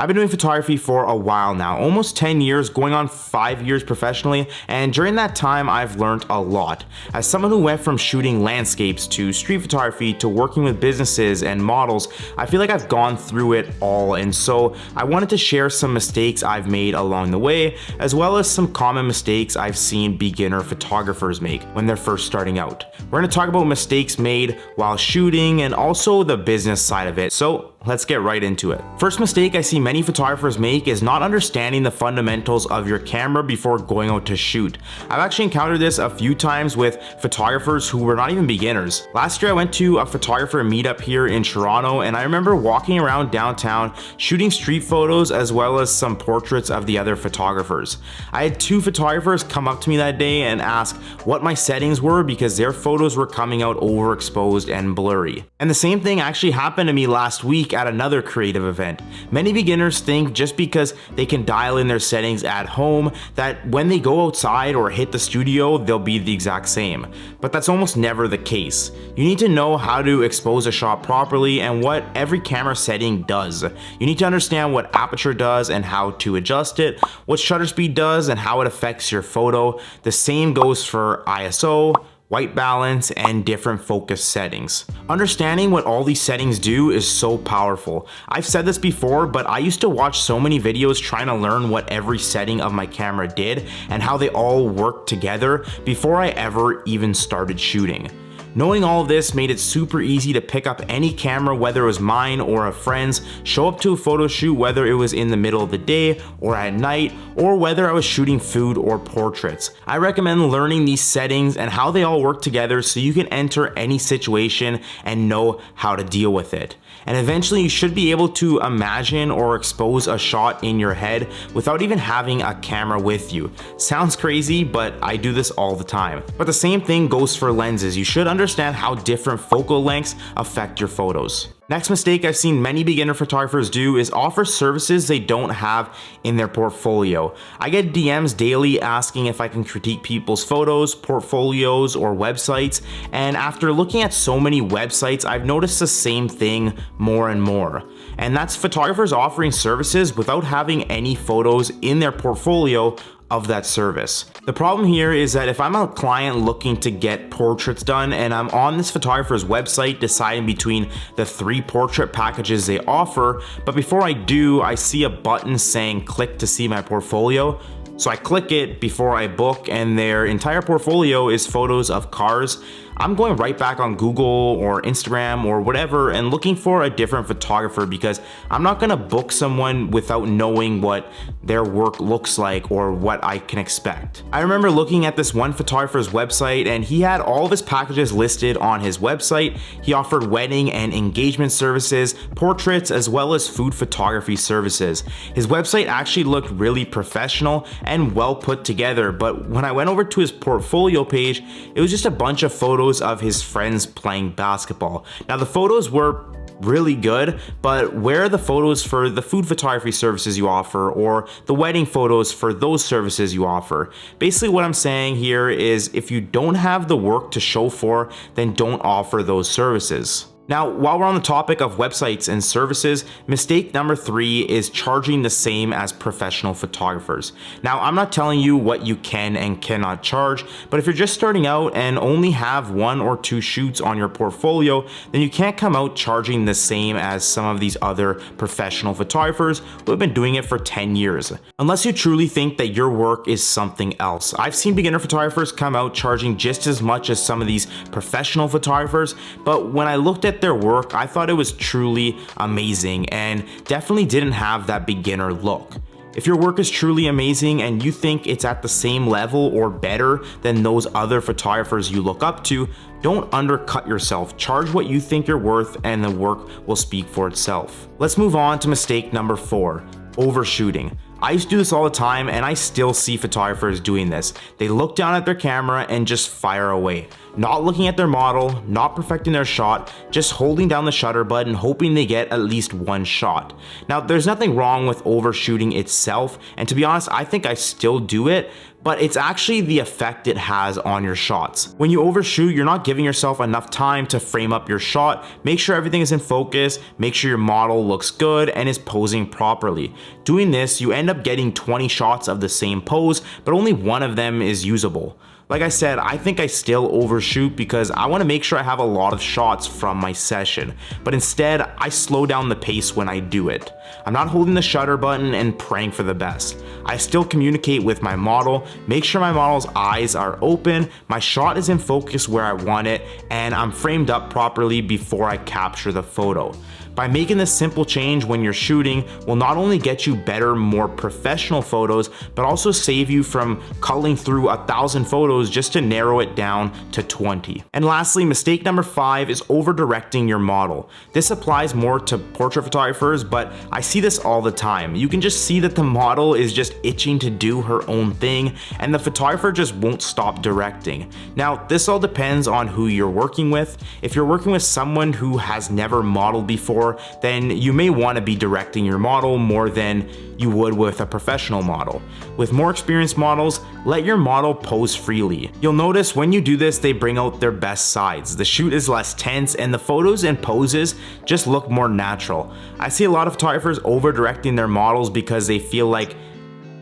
I've been doing photography for a while now, almost 10 years, going on 5 years professionally, and during that time I've learned a lot. As someone who went from shooting landscapes to street photography to working with businesses and models, I feel like I've gone through it all, and so I wanted to share some mistakes I've made along the way, as well as some common mistakes I've seen beginner photographers make when they're first starting out. We're going to talk about mistakes made while shooting and also the business side of it, so let's get right into it. First mistake I see many photographers make is not understanding the fundamentals of your camera before going out to shoot. I've actually encountered this a few times with photographers who were not even beginners. Last year I went to a photographer meetup here in Toronto, and I remember walking around downtown shooting street photos as well as some portraits of the other photographers. I had two photographers come up to me that day and ask what my settings were because their photos were coming out overexposed and blurry. And the same thing actually happened to me last week at another creative event. Many beginners think just because they can dial in their settings at home that when they go outside or hit the studio they'll be the exact same, but that's almost never the case. You need to know how to expose a shot properly and what every camera setting does. You need to understand what aperture does and how to adjust it, what shutter speed does and how it affects your photo. The same goes for ISO, white balance, and different focus settings. Understanding what all these settings do is so powerful. I've said this before, but I used to watch so many videos trying to learn what every setting of my camera did and how they all work together before I ever even started shooting. Knowing all of this made it super easy to pick up any camera, whether it was mine or a friend's, show up to a photo shoot whether it was in the middle of the day or at night, or whether I was shooting food or portraits. I recommend learning these settings and how they all work together so you can enter any situation and know how to deal with it. And eventually you should be able to imagine or expose a shot in your head without even having a camera with you. Sounds crazy, but I do this all the time. But the same thing goes for lenses. You should understand how different focal lengths affect your photos. Next mistake I've seen many beginner photographers do is offer services they don't have in their portfolio. I get DMs daily asking if I can critique people's photos, portfolios, or websites, and after looking at so many websites, I've noticed the same thing more and more. And that's photographers offering services without having any photos in their portfolio of that service. The problem here is that if I'm a client looking to get portraits done and I'm on this photographer's website deciding between the 3 portrait packages they offer, but before I do, I see a button saying click to see my portfolio. So I click it before I book, and their entire portfolio is photos of cars. I'm going right back on Google or Instagram or whatever and looking for a different photographer because I'm not gonna book someone without knowing what their work looks like or what I can expect. I remember looking at this one photographer's website and he had all of his packages listed on his website. He offered wedding and engagement services, portraits, as well as food photography services. His website actually looked really professional and well put together, but when I went over to his portfolio page, it was just a bunch of photos of his friends playing basketball. Now the photos were really good, but where are the photos for the food photography services you offer or the wedding photos for those services you offer? Basically what I'm saying here is if you don't have the work to show for, then don't offer those services. Now, while we're on the topic of websites and services, mistake number 3 is charging the same as professional photographers. Now, I'm not telling you what you can and cannot charge, but if you're just starting out and only have 1 or 2 shoots on your portfolio, then you can't come out charging the same as some of these other professional photographers who have been doing it for 10 years. Unless you truly think that your work is something else. I've seen beginner photographers come out charging just as much as some of these professional photographers, but when I looked at their work, I thought it was truly amazing and definitely didn't have that beginner look. If your work is truly amazing and you think it's at the same level or better than those other photographers you look up to, don't undercut yourself. Charge what you think you're worth and the work will speak for itself. Let's move on to mistake number 4, overshooting. I used to do this all the time and I still see photographers doing this. They look down at their camera and just fire away. not looking at their model, not perfecting their shot, just holding down the shutter button, hoping they get at least one shot. Now, there's nothing wrong with overshooting itself, and to be honest, I think I still do it, but it's actually the effect it has on your shots. When you overshoot, you're not giving yourself enough time to frame up your shot, make sure everything is in focus, make sure your model looks good and is posing properly. Doing this, you end up getting 20 shots of the same pose, but only one of them is usable. Like I said, I think I still overshoot because I want to make sure I have a lot of shots from my session, but instead I slow down the pace when I do it. I'm not holding the shutter button and praying for the best. I still communicate with my model, make sure my model's eyes are open, my shot is in focus where I want it, and I'm framed up properly before I capture the photo. By making this simple change when you're shooting will not only get you better, more professional photos, but also save you from culling through 1,000 photos just to narrow it down to 20. And lastly, mistake number 5 is over-directing your model. This applies more to portrait photographers, but I see this all the time. You can just see that the model is just itching to do her own thing, and the photographer just won't stop directing. Now, this all depends on who you're working with. If you're working with someone who has never modeled before, then you may want to be directing your model more than you would with a professional model. With more experienced models, let your model pose freely. You'll notice when you do this, they bring out their best sides. The shoot is less tense and the photos and poses just look more natural. I see a lot of photographers over-directing their models because they feel like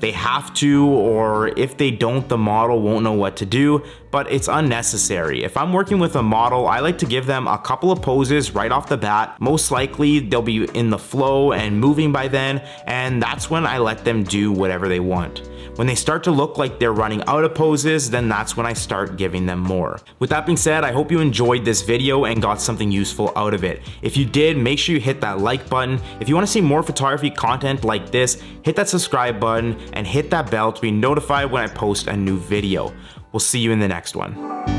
they have to, or if they don't, the model won't know what to do, but it's unnecessary. If I'm working with a model, I like to give them a couple of poses right off the bat. Most likely they'll be in the flow and moving by then, and that's when I let them do whatever they want. When they start to look like they're running out of poses, then that's when I start giving them more. With that being said, I hope you enjoyed this video and got something useful out of it. If you did, make sure you hit that like button. If you want to see more photography content like this, hit that subscribe button and hit that bell to be notified when I post a new video. We'll see you in the next one.